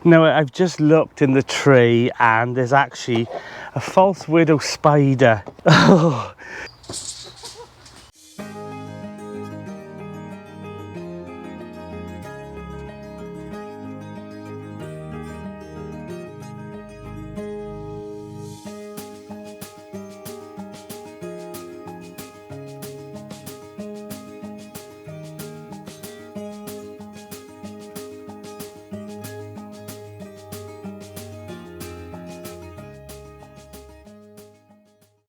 No, I've just looked in the tray and there's actually a false widow spider. Oh.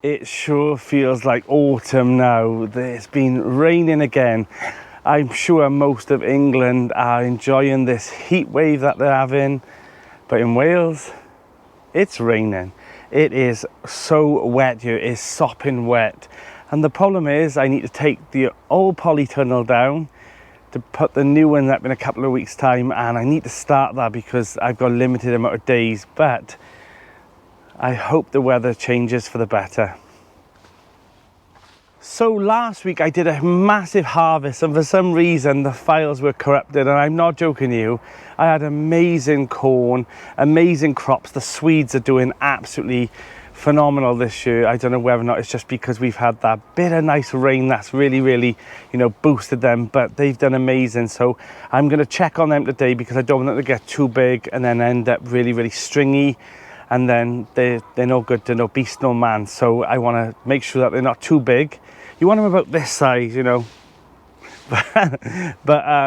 It sure feels like autumn now. It's been raining again. I'm sure most of England are enjoying this heat wave that they're having, but in Wales, it's raining. It is so wet here, it's sopping wet. And the problem is I need to take the old polytunnel down to put the new one up in a couple of weeks' time, and I need to start that because I've got a limited amount of days, but I hope the weather changes for the better. So last week I did a massive harvest and for some reason the files were corrupted, and I'm not joking you. I had amazing corn, amazing crops. The Swedes are doing absolutely phenomenal this year. I don't know whether or not it's just because we've had that bit of nice rain that's really, you know, boosted them, but they've done amazing. So I'm going to check on them today because I don't want them to get too big and then end up really stringy, and then they're no good to no beast, no man. So I want to make sure that they're not too big. You want them about this size, you know. but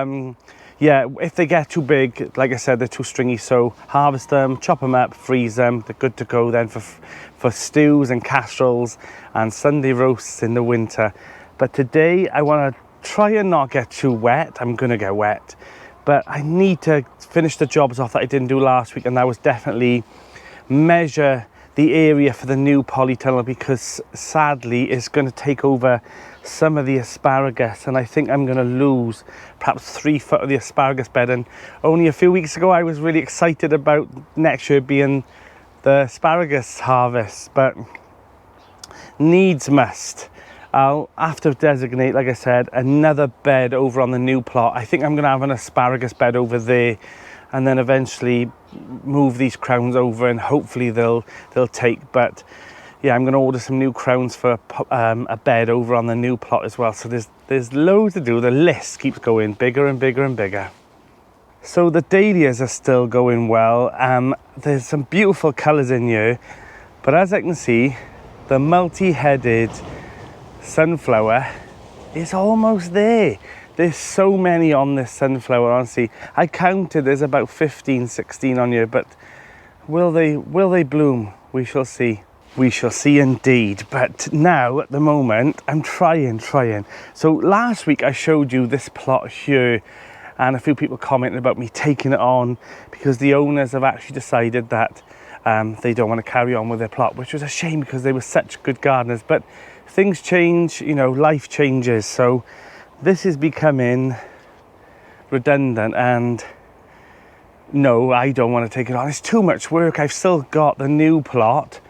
yeah, if they get too big, like I said, they're too stringy. So harvest them, chop them up, freeze them. They're good to go then for stews and casseroles and Sunday roasts in the winter. But today I want to try and not get too wet. I'm going to get wet. But I need to finish the jobs off that I didn't do last week, and that was definitely measure the area for the new polytunnel, because sadly it's going to take over some of the asparagus, and I think I'm going to lose perhaps 3 foot of the asparagus bed. And only a few weeks ago I was really excited about next year being the asparagus harvest, but needs must. I'll have to designate, like I said, another bed over on the new plot. I think I'm going to have an asparagus bed over there, and then eventually move these crowns over and hopefully they'll take. But yeah, I'm going to order some new crowns for a bed over on the new plot as well. So there's loads to do. The list keeps going bigger and bigger and bigger. So the dahlias are still going well. There's some beautiful colours in here, but as I can see, the multi-headed sunflower is almost there. There's so many on this sunflower, honestly. I counted, there's about 15, 16 on here, but will they bloom? We shall see. We shall see indeed. But now, at the moment, I'm trying. So last week I showed you this plot here, and a few people commented about me taking it on because the owners have actually decided that they don't want to carry on with their plot, which was a shame because they were such good gardeners. But things change, you know, life changes. So this is becoming redundant, and no, I don't want to take it on. It's too much work. I've still got the new plot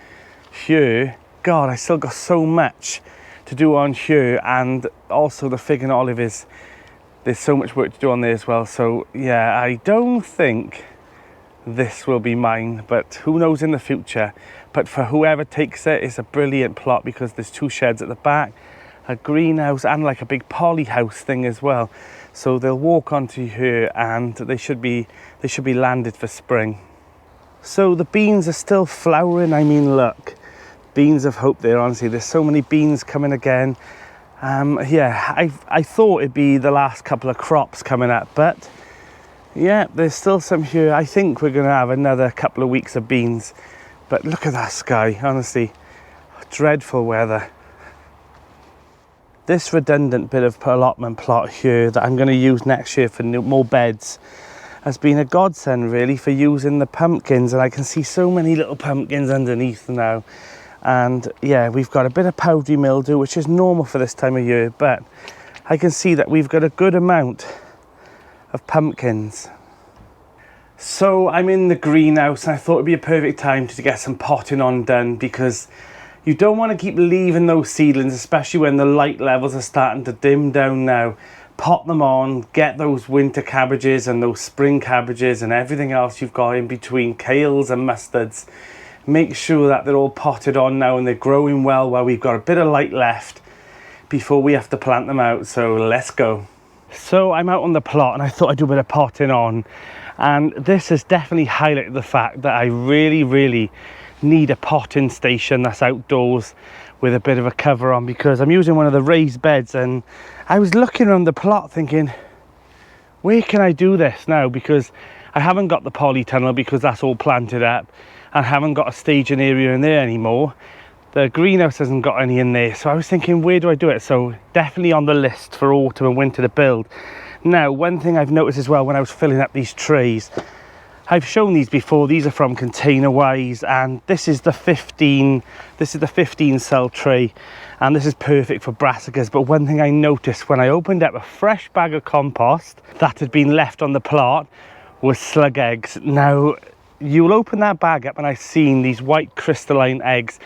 here. God, I still got so much to do on here, and also the fig and olive there's so much work to do on there as well. So yeah, I don't think this will be mine, but who knows in the future. But for whoever takes it, it's a brilliant plot because there's 2 sheds at the back, a greenhouse and like a big poly house thing as well. So they'll walk onto here and they should be landed for spring. So the beans are still flowering. I mean, look, beans of hope there, honestly. There's so many beans coming again. Yeah, I thought it'd be the last couple of crops coming up, but yeah, there's still some here. I think we're going to have another couple of weeks of beans. But look at that sky, honestly. Dreadful weather. This redundant bit of allotment plot here that I'm going to use next year for more beds has been a godsend really for using the pumpkins, and I can see so many little pumpkins underneath now. And yeah, we've got a bit of powdery mildew, which is normal for this time of year, but I can see that we've got a good amount of pumpkins. So I'm in the greenhouse and I thought it'd be a perfect time to get some potting on done, because you don't want to keep leaving those seedlings, especially when the light levels are starting to dim down now. pot them on, get those winter cabbages and those spring cabbages and everything else you've got in between, kales and mustards. Make sure that they're all potted on now and they're growing well while we've got a bit of light left before we have to plant them out. So let's go. So I'm out on the plot and I thought I'd do a bit of potting on, and this has definitely highlighted the fact that I really need a potting station that's outdoors with a bit of a cover on, because I'm using one of the raised beds, and I was looking around the plot thinking, where can I do this now? Because I haven't got the polytunnel because that's all planted up, and haven't got a staging area in there anymore. The greenhouse hasn't got any in there, so I was thinking, where do I do it? So definitely on the list for autumn and winter to build. Now, one thing I've noticed as well when I was filling up these trays, I've shown these before, these are from Container Wise, and this is the 15 cell tray, and this is perfect for brassicas. But one thing I noticed when I opened up a fresh bag of compost that had been left on the plot was slug eggs. Now, you'll open that bag up and I've seen these white crystalline eggs.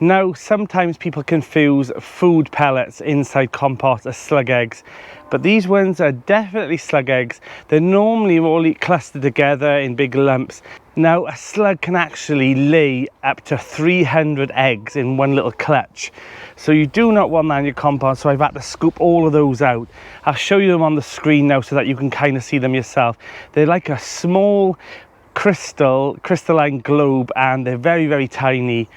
Now, sometimes people confuse food pellets inside compost as slug eggs, but these ones are definitely slug eggs. They're normally all clustered together in big lumps. Now, a slug can actually lay up to 300 eggs in one little clutch. So you do not want that in your compost, so I've had to scoop all of those out. I'll show you them on the screen now so that you can kind of see them yourself. They're like a small crystalline globe, and they're very tiny.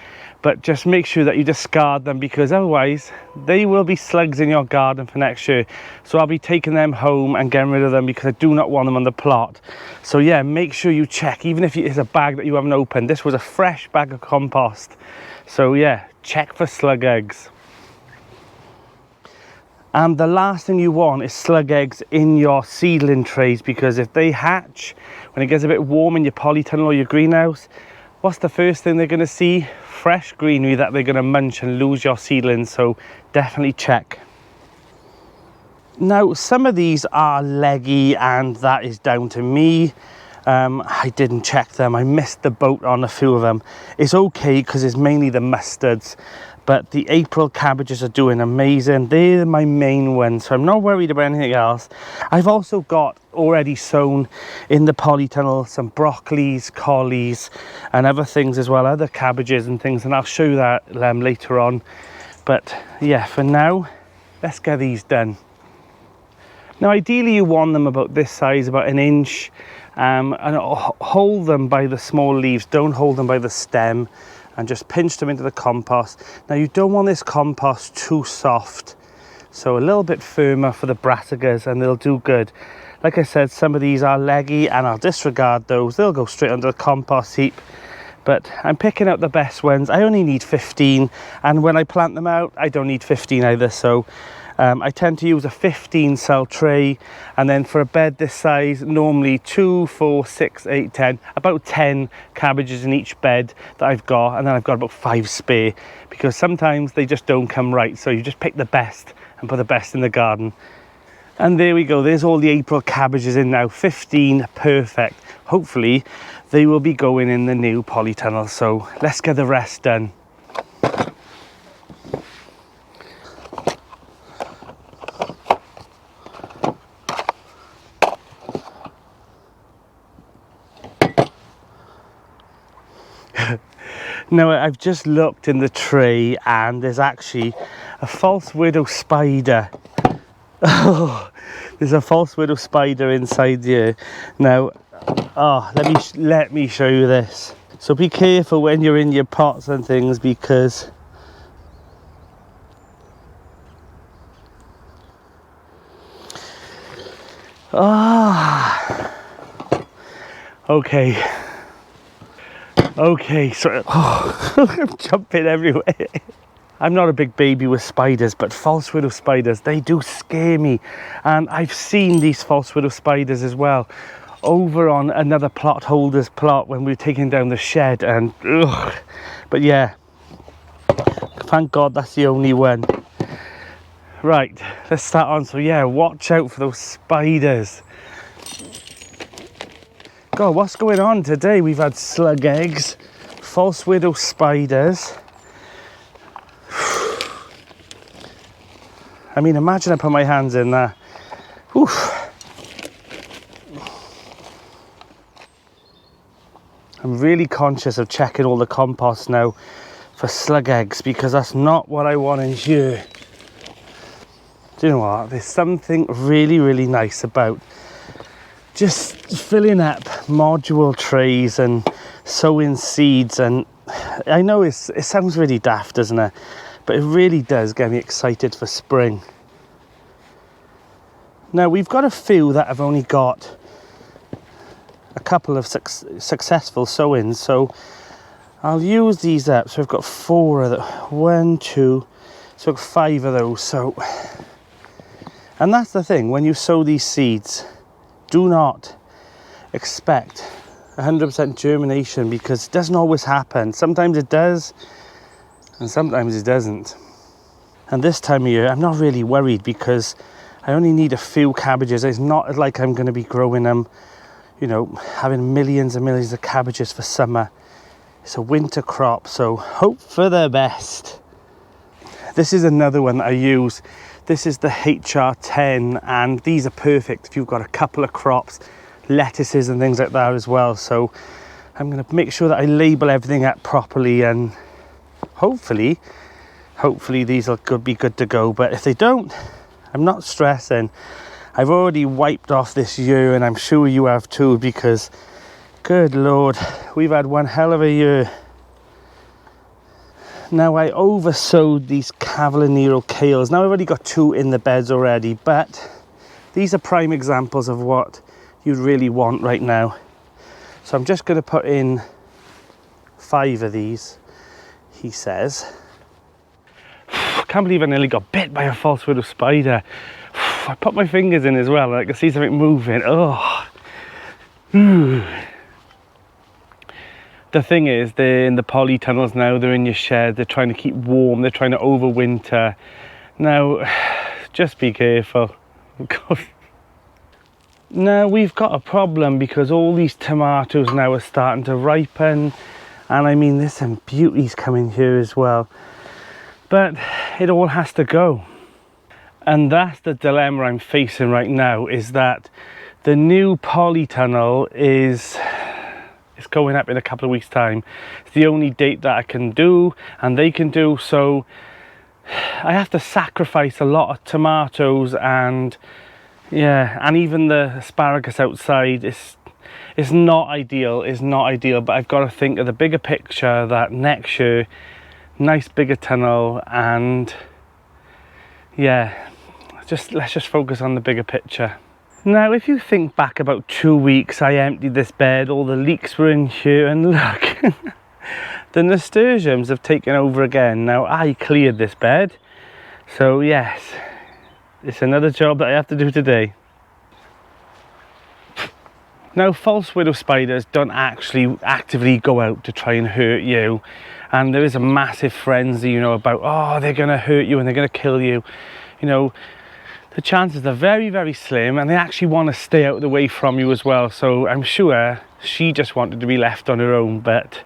But just make sure that you discard them, because otherwise they will be slugs in your garden for next year. So I'll be taking them home and getting rid of them because I do not want them on the plot. So yeah, make sure you check, even if it's a bag that you haven't opened. This was a fresh bag of compost. So yeah, check for slug eggs. And the last thing you want is slug eggs in your seedling trays, because if they hatch when it gets a bit warm in your polytunnel or your greenhouse, what's the first thing they're going to see? Fresh greenery that they're going to munch and lose your seedlings. So definitely check. Now, some of these are leggy, and that is down to me. I didn't check them. I missed the boat on a few of them. It's okay because it's mainly the mustards, but the April cabbages are doing amazing. They're my main ones, so I'm not worried about anything else. I've also got already sown in the polytunnel some broccolis, collies and other things as well, other cabbages and things, and I'll show you that later on. But yeah, for now, let's get these done. Now, ideally you want them about this size, about an inch, and hold them by the small leaves, don't hold them by the stem, and just pinch them into the compost. Now, you don't want this compost too soft, so a little bit firmer for the brassicas and they'll do good. Like I said, some of these are leggy and I'll disregard those. They'll go straight under the compost heap, but I'm picking out the best ones. I only need 15, and when I plant them out, I don't need 15 either. So I tend to use a 15 cell tray, and then for a bed this size, normally 2, 4, 6, 8, 10, about 10 cabbages in each bed that I've got, and then I've got about 5 spare, because sometimes they just don't come right. So you just pick the best and put the best in the garden. And there we go, there's all the April cabbages in now, 15, perfect. Hopefully they will be going in the new polytunnel, so let's get the rest done. Now, I've just looked in the tray and there's actually a false widow spider. Oh, there's a false widow spider inside here. Now, let me show you this. So be careful when you're in your pots and things, because okay, so I'm jumping everywhere. I'm not a big baby with spiders, but false widow spiders, they do scare me. And I've seen these false widow spiders as well over on another plot holder's plot when we were taking down the shed, and but yeah, thank God that's the only one. Right, let's start on. So yeah, watch out for those spiders. God, what's going on today? We've had slug eggs, false widow spiders. I mean, imagine I put my hands in there. Oof. I'm really conscious of checking all the compost now for slug eggs, because that's not what I want in here. Do you know what? There's something really, really nice about just filling up module trays and sowing seeds. And I know it sounds really daft, doesn't it? But it really does get me excited for spring. Now, we've got a few that have only got a couple of successful sowings, so I'll use these up. So I've got 4 of them, 1, 2, so I've got 5 of those. So, and that's the thing, when you sow these seeds, do not expect 100% germination, because it doesn't always happen. Sometimes it does, and sometimes it doesn't. And this time of year, I'm not really worried, because I only need a few cabbages. It's not like I'm going to be growing them, you know, having millions and millions of cabbages for summer. It's a winter crop, so hope for the best. This is another one that I use. This is the HR10, and these are perfect if you've got a couple of crops, lettuces and things like that as well. So I'm going to make sure that I label everything up properly, and hopefully these will be good to go. But if they don't, I'm not stressing. I've already wiped off this year, and I'm sure you have too, because good Lord, we've had one hell of a year. Now, I oversowed these Cavallonero kales. Now I've already got 2 in the beds already, but these are prime examples of what you'd really want right now. So I'm just going to put in 5 of these, he says. I can't believe I nearly got bit by a false widow spider. I put my fingers in as well, and I can see something moving. Oh. The thing is, they're in the polytunnels now, they're in your shed, they're trying to keep warm, they're trying to overwinter. Now, just be careful. Now, we've got a problem, because all these tomatoes now are starting to ripen, and I mean, there's some beauties coming here as well. But it all has to go. And that's the dilemma I'm facing right now, is that the new polytunnel is going up in a couple of weeks' time. It's the only date that I can do and they can do, so I have to sacrifice a lot of tomatoes, and yeah, and even the asparagus outside is not ideal, but I've got to think of the bigger picture, that next year, nice bigger tunnel, and yeah, let's just focus on the bigger picture. Now, if you think back about 2 weeks, I emptied this bed, all the leeks were in here, and look, the nasturtiums have taken over again. Now, I cleared this bed, so yes, it's another job that I have to do today. Now, false widow spiders don't actually actively go out to try and hurt you, and there is a massive frenzy, you know, about, oh, they're going to hurt you and they're going to kill you. You know, the chances are very, very slim, and they actually want to stay out of the way from you as well. So I'm sure she just wanted to be left on her own, but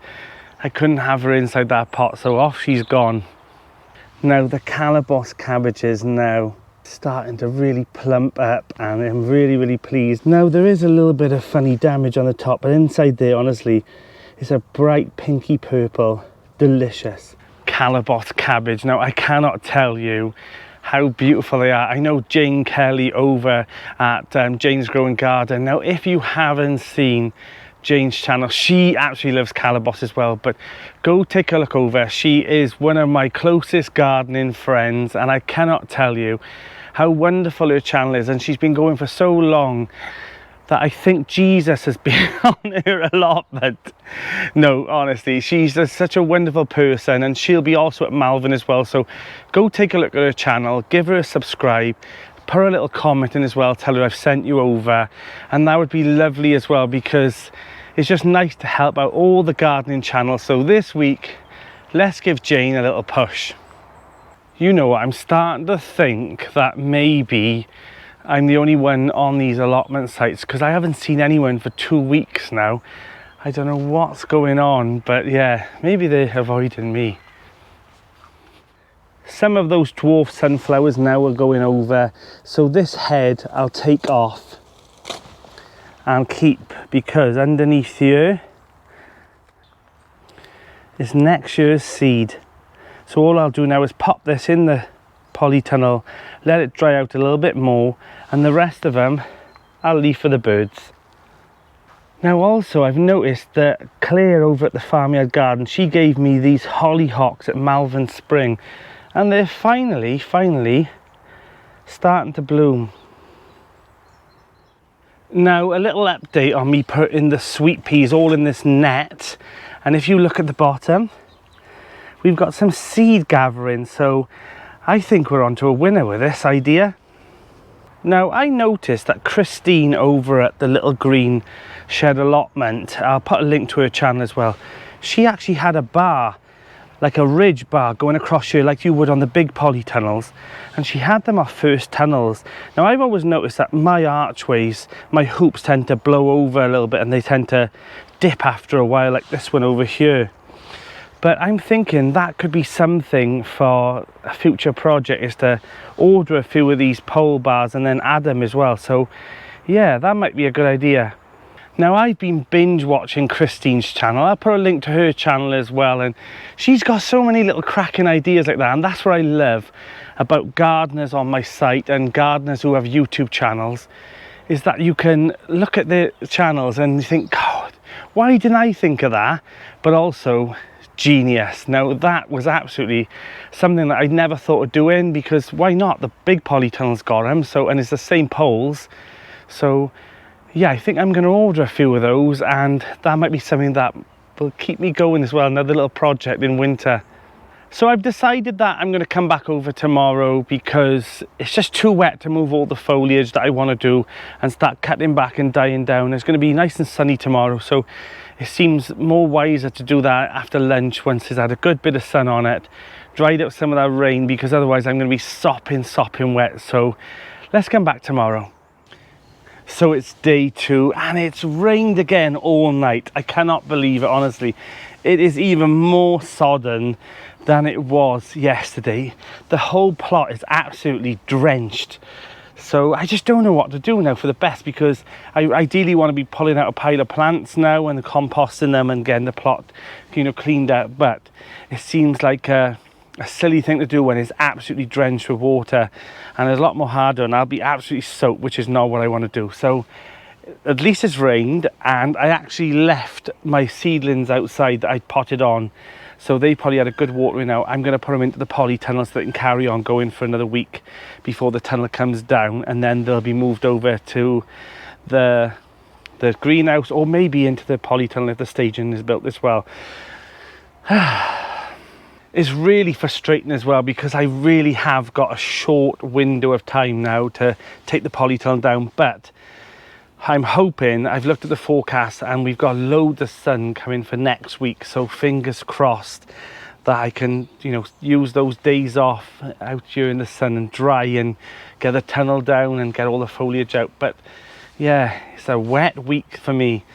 I couldn't have her inside that pot, so off she's gone. Now, the calabash cabbages now starting to really plump up, and I'm really, really pleased. Now, there is a little bit of funny damage on the top, but inside there, honestly, it's a bright pinky purple, delicious calabash cabbage. Now, I cannot tell you how beautiful they are. I know Jane Kelly over at Jane's Growing Garden. Now, if you haven't seen Jane's channel, she actually loves calabash as well, but go take a look over. She is one of my closest gardening friends, and I cannot tell you how wonderful her channel is, and she's been going for so long that I think Jesus has been on her allotment. No, honestly, she's such a wonderful person, and she'll be also at Malvern as well. So go take a look at her channel, give her a subscribe, put her a little comment in as well, tell her I've sent you over, and that would be lovely as well, because it's just nice to help out all the gardening channels. So this week, let's give Jane a little push. You know what, I'm starting to think that maybe I'm the only one on these allotment sites, because I haven't seen anyone for 2 weeks now. I don't know what's going on, but yeah, maybe they're avoiding me. some of those dwarf sunflowers now are going over, so this head I'll take off and keep, because underneath here is next year's seed. So all I'll do now is pop this in the polytunnel, let it dry out a little bit more, and the rest of them I'll leave for the birds. Now also I've noticed that Claire over at the Farmyard Garden, she gave me these hollyhocks at Malvern Spring, and they're finally starting to bloom. Now a little update on me putting the sweet peas all in this net, and if you look at the bottom, we've got some seed gathering, so I think we're onto a winner with this idea. Now I noticed that Christine over at the Little Green Shed Allotment, I'll put a link to her channel as well, she actually had a bar, like a ridge bar going across here like you would on the big polytunnels, and she had them off first tunnels. Now I've always noticed that my archways, my hoops tend to blow over a little bit and they tend to dip after a while, like this one over here. But I'm thinking that could be something for a future project, is to order a few of these pole bars and then add them as well. So yeah, that might be a good idea. Now I've been binge watching Christine's channel. I'll put a link to her channel as well, and she's got so many little cracking ideas like that, and that's what I love about gardeners on my site and gardeners who have YouTube channels, is that you can look at their channels and you think, God, why didn't I think of that? But also, genius. Now that was absolutely something that I never thought of doing, because why not? The big polytunnels got them, so, and it's the same poles. So yeah, I think I'm going to order a few of those, and that might be something that will keep me going as well, another little project in winter. So I've decided that I'm going to come back over tomorrow, because it's just too wet to move all the foliage that I want to do and start cutting back and dying down. It's going to be nice and sunny tomorrow, so it seems more wiser to do that after lunch once it's had a good bit of sun on it, dried out some of that rain, because otherwise I'm going to be sopping wet. So let's come back tomorrow. So it's day 2 and it's rained again all night. I cannot believe it, honestly. It is even more sodden than it was yesterday. The whole plot is absolutely drenched. So I just don't know what to do now for the best, because I ideally want to be pulling out a pile of plants now and composting them and getting the plot, you know, cleaned out. But it seems like a silly thing to do when it's absolutely drenched with water, and there's a lot more harder and I'll be absolutely soaked, which is not what I want to do. So at least it's rained, and I actually left my seedlings outside that I potted on, so they probably had a good watering out. I'm going to put them into the polytunnel so they can carry on going for another week before the tunnel comes down, and then they'll be moved over to the greenhouse, or maybe into the polytunnel if the staging is built as well. It's really frustrating as well, because I really have got a short window of time now to take the polytunnel down, but I'm hoping, I've looked at the forecast and we've got loads of sun coming for next week, so fingers crossed that I can, you know, use those days off out here in the sun and dry and get the tunnel down and get all the foliage out. But yeah, it's a wet week for me.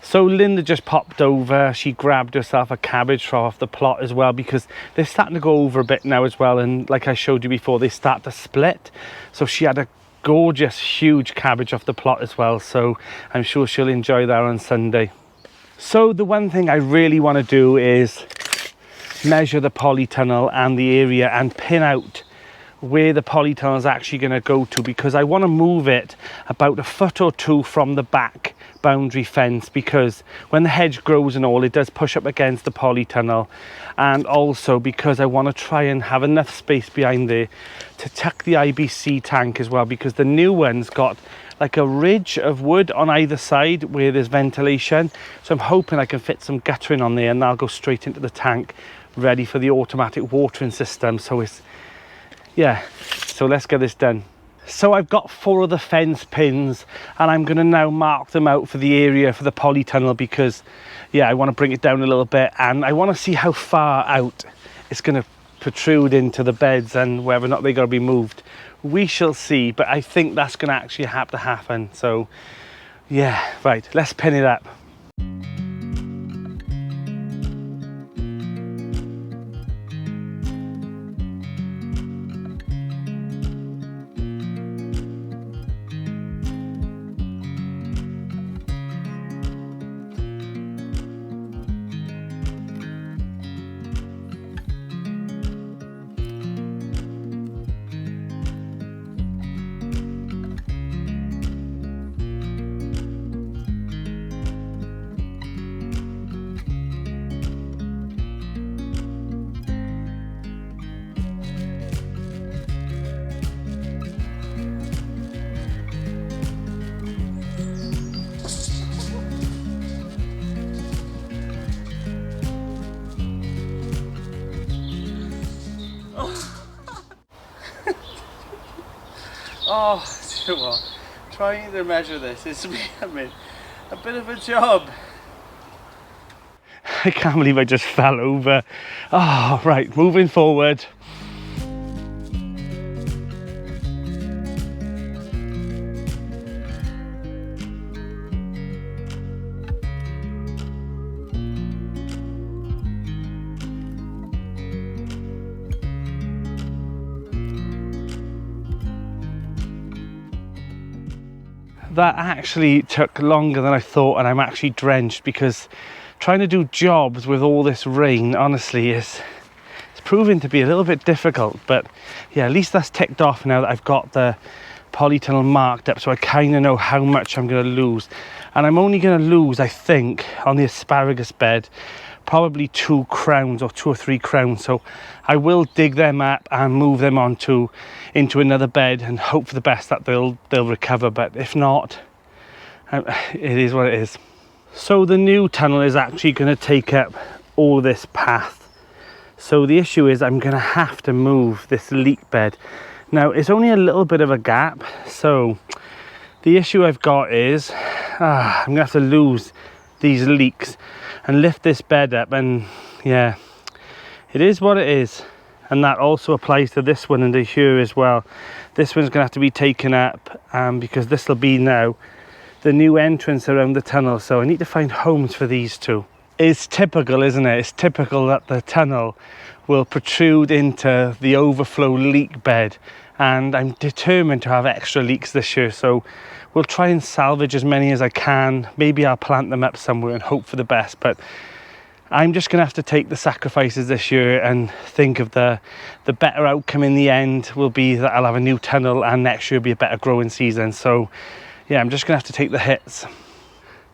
So Linda just popped over, she grabbed herself a cabbage off the plot as well, because they're starting to go over a bit now as well, and like I showed you before, they start to split. So she had a gorgeous huge cabbage off the plot as well, so I'm sure she'll enjoy that on Sunday. So the one thing I really want to do is measure the polytunnel and the area and pin out where the polytunnel is actually going to go to, because I want to move it about a foot or two from the back boundary fence, because when the hedge grows and all, it does push up against the polytunnel, and also because I want to try and have enough space behind there to tuck the IBC tank as well, because the new one's got like a ridge of wood on either side where there's ventilation, so I'm hoping I can fit some guttering on there and that'll go straight into the tank, ready for the automatic watering system. So it's, yeah, so let's get this done. So I've got 4 of the fence pins, and I'm going to now mark them out for the area for the polytunnel, because yeah, I want to bring it down a little bit, and I want to see how far out it's going to protrude into the beds and whether or not they're going to be moved. We shall see, but I think that's going to actually have to happen. So yeah, right, let's pin it up. Oh, you know what? Trying to measure this is becoming a bit of a job. I can't believe I just fell over. Oh, right, moving forward. That actually took longer than I thought, and I'm actually drenched because trying to do jobs with all this rain, honestly, it's proving to be a little bit difficult. But yeah, at least that's ticked off now that I've got the polytunnel marked up, so I kind of know how much I'm going to lose. And I'm only going to lose, I think, on the asparagus bed, probably 2 crowns or 2 or 3 crowns. So I will dig them up and move them into another bed and hope for the best that they'll recover. But if not, it is what it is. So the new tunnel is actually going to take up all this path. So the issue is I'm going to have to move this leek bed. Now it's only a little bit of a gap, so the issue I've got is I'm going to have to lose these leeks and lift this bed up, and yeah, it is what it is. And that also applies to this one and to here as well. This one's going to have to be taken up because this will be now the new entrance around the tunnel, so I need to find homes for these two. It's typical, isn't it? It's typical that the tunnel will protrude into the overflow leek bed, and I'm determined to have extra leeks this year, so we'll try and salvage as many as I can. Maybe I'll plant them up somewhere and hope for the best, but I'm just gonna have to take the sacrifices this year and think of the better outcome in the end will be that I'll have a new tunnel, and next year will be a better growing season. So yeah, I'm just gonna have to take the hits.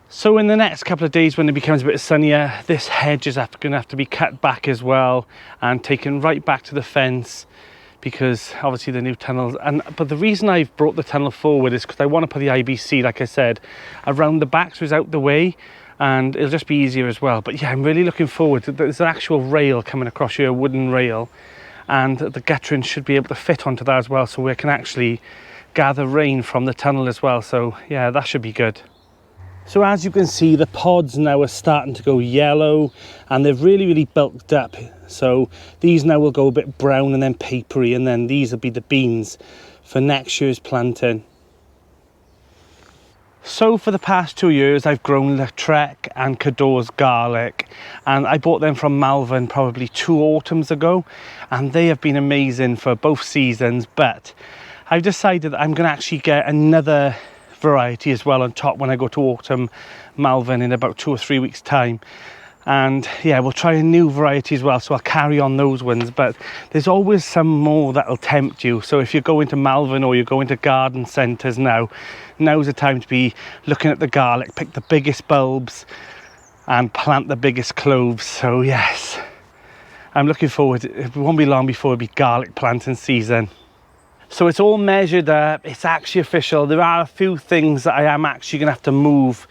So in the next couple of days, when it becomes a bit sunnier, this hedge is going to have to be cut back as well and taken right back to the fence, because obviously the new tunnels. But the reason I've brought the tunnel forward is because I want to put the IBC, like I said, around the back so it's out the way, and it'll just be easier as well. But yeah, I'm really looking forward to, there's an actual rail coming across here, a wooden rail, and the guttering should be able to fit onto that as well, so we can actually gather rain from the tunnel as well. So yeah, that should be good. So as you can see, the pods now are starting to go yellow, and they've really bulked up. So these now will go a bit brown and then papery, and then these will be the beans for next year's planting. So for the past 2 years, I've grown Lautrec and Cador's garlic, and I bought them from Malvern probably 2 autumns ago, and they have been amazing for both seasons. But I've decided that I'm going to actually get another variety as well on top when I go to autumn Malvern in about 2 or 3 weeks time. And yeah, we'll try a new variety as well, so I'll carry on those ones. But there's always some more that'll tempt you. So if you're going to Malvern or you're going to garden centres now's the time to be looking at the garlic, pick the biggest bulbs and plant the biggest cloves. So yes, I'm looking forward. It won't be long before it'll be garlic planting season. So it's all measured up, it's actually official. There are a few things that I am actually going to have to move,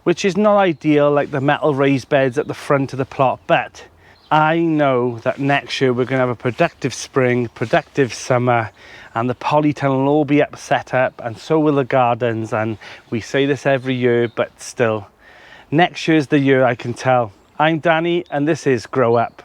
which is not ideal, like the metal raised beds at the front of the plot. But I know that next year we're going to have a productive spring, productive summer, and the polytunnel will all be set up, and so will the gardens. And we say this every year, but still, next year's the year, I can tell. I'm Danny, and this is Grow Up.